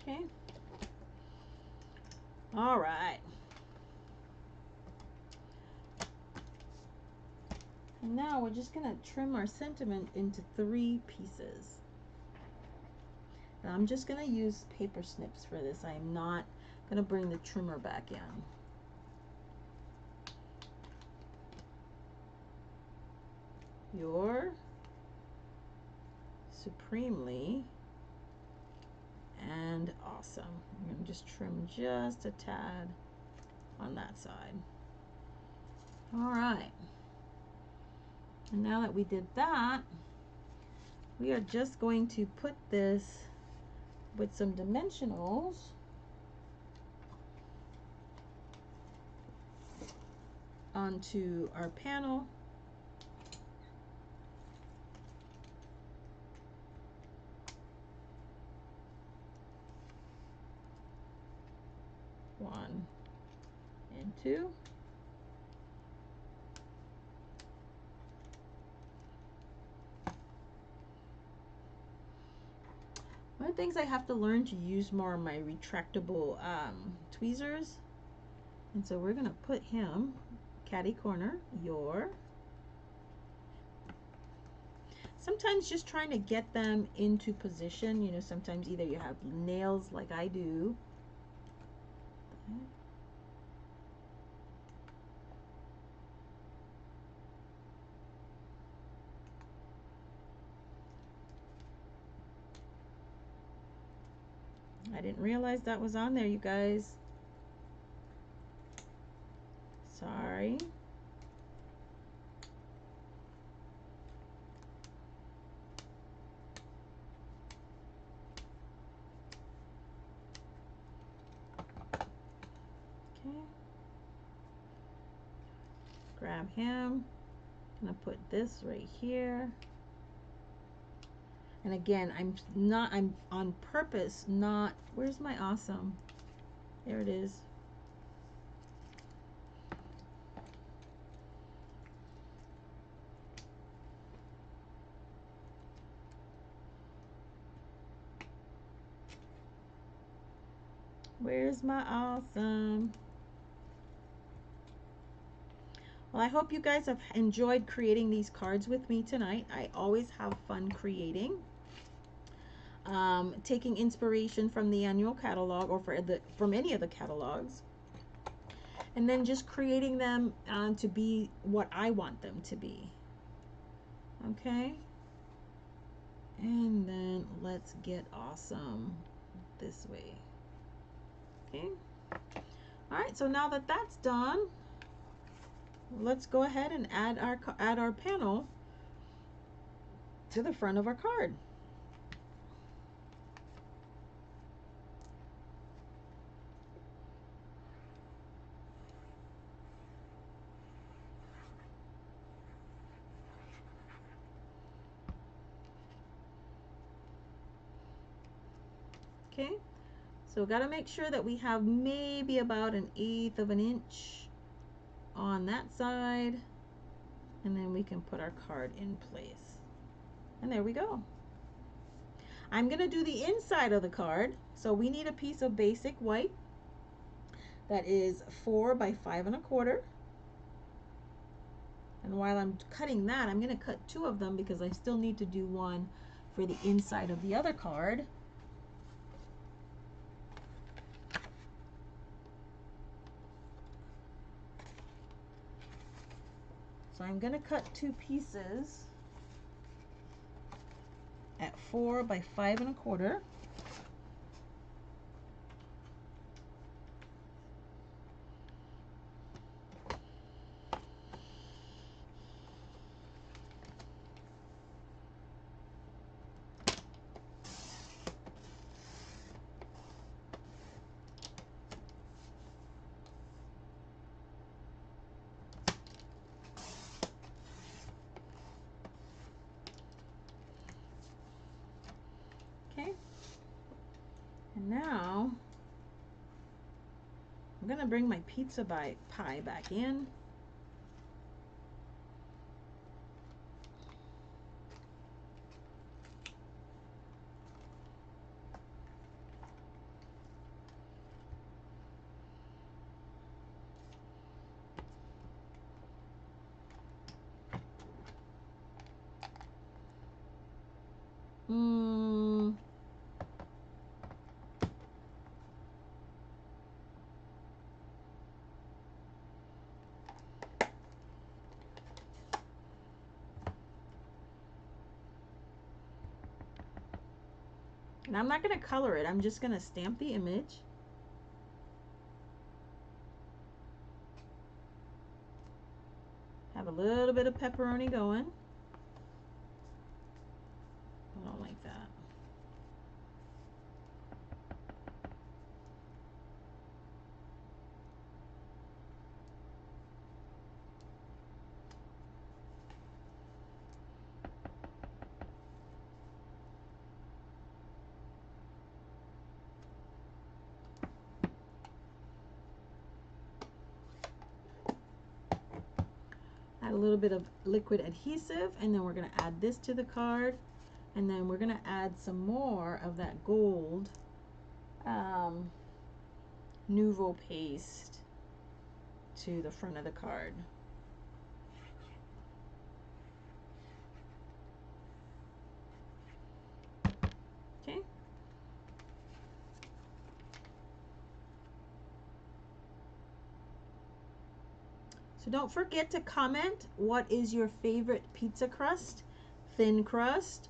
Okay. All right. And now we're just going to trim our sentiment into 3 pieces. Now I'm just going to use paper snips for this. I'm not going to bring the trimmer back in. You're supremely and awesome. I'm going to just trim just a tad on that side. All right. And now that we did that, we are just going to put this with some dimensionals onto our panel. One and two. One of the things I have to learn to use more of my retractable tweezers. And so we're going to put him catty corner, your. Sometimes just trying to get them into position, you know, sometimes either you have nails like I do. I didn't realize that was on there, you guys. Sorry. Okay. Grab him. I'm gonna put this right here. And again, I'm on purpose not, where's my awesome? There it is. Where's my awesome? Well, I hope you guys have enjoyed creating these cards with me tonight. I always have fun creating. Taking inspiration from the annual catalog or from any of the catalogs. And then just creating them to be what I want them to be. Okay? And then let's get awesome this way. Okay? Alright, so now that that's done, let's go ahead and add our panel to the front of our card. Okay, so got to make sure that we have maybe about 1/8 of an inch on that side, and then we can put our card in place. And there we go. I'm going to do the inside of the card, so we need a piece of basic white that is 4 by 5 1/4. And while I'm cutting that, I'm going to cut 2 of them because I still need to do one for the inside of the other card. So I'm going to cut 2 pieces at 4 by 5 1/4. Okay, and now I'm going to bring my pizza pie back in. And I'm not going to color it. I'm just going to stamp the image. Have a little bit of pepperoni going. I don't like that. Add a little bit of liquid adhesive, and then we're going to add this to the card. And then we're going to add some more of that gold Nouveau paste to the front of the card. Okay. So don't forget to comment what is your favorite pizza crust, thin crust,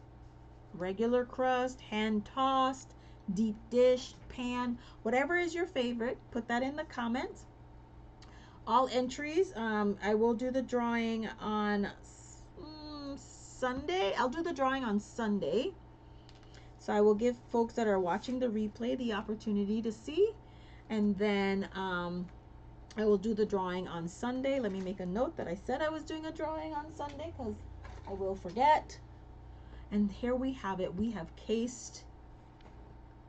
regular crust, hand tossed, deep dish, pan, whatever is your favorite, put that in the comments. All entries, I will do the drawing on Sunday. I'll do the drawing on Sunday. So I will give folks that are watching the replay the opportunity to see. And then I will do the drawing on Sunday. Let me make a note that I said I was doing a drawing on Sunday because I will forget. And here we have it. We have cased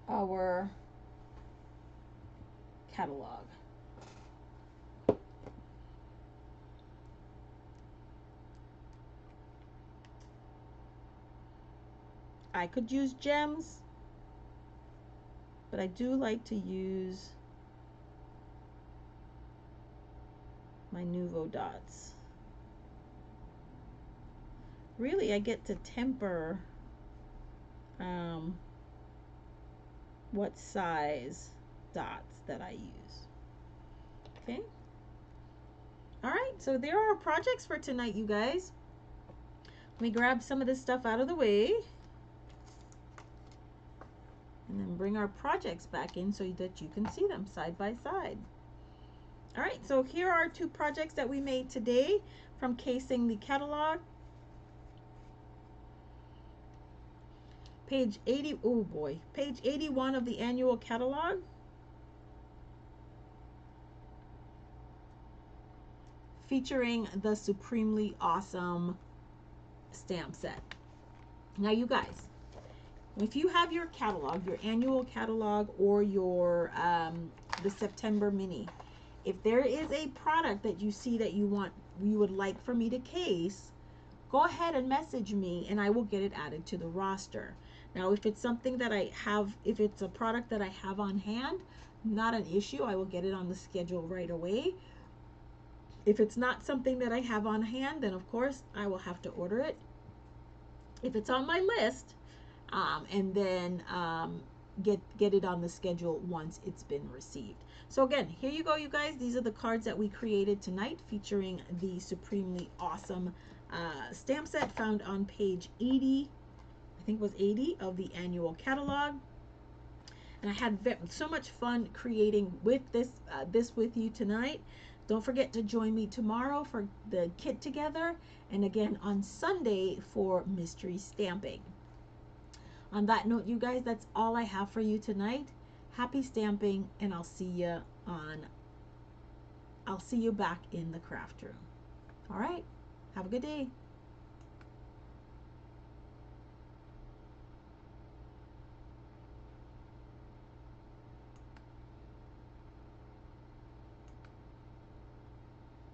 our catalog. I could use gems, but I do like to use my Nouveau dots. Really, I get to temper what size dots that I use. Okay. All right, so there are our projects for tonight, you guys. Let me grab some of this stuff out of the way and then bring our projects back in so that you can see them side by side. All right, so here are 2 projects that we made today from casing the catalog. Page 80, oh boy, page 81 of the annual catalog. Featuring the supremely awesome stamp set. Now you guys, if you have your catalog, your annual catalog or your the September mini, if there is a product that you see that you would like for me to case, go ahead and message me and I will get it added to the roster. Now if it's something that I have, if it's a product that I have on hand, not an issue, I will get it on the schedule right away. If it's not something that I have on hand, then of course I will have to order it. If it's on my list, and then get it on the schedule once it's been received. So again, here you go, you guys. These are the cards that we created tonight featuring the supremely awesome stamp set found on page 80, I think it was 80 of the annual catalog. And I had so much fun creating with this with you tonight. Don't forget to join me tomorrow for the kit together, and again on Sunday for mystery stamping. On that note, you guys, that's all I have for you tonight. Happy stamping, and I'll see you back in the craft room. All right, have a good day.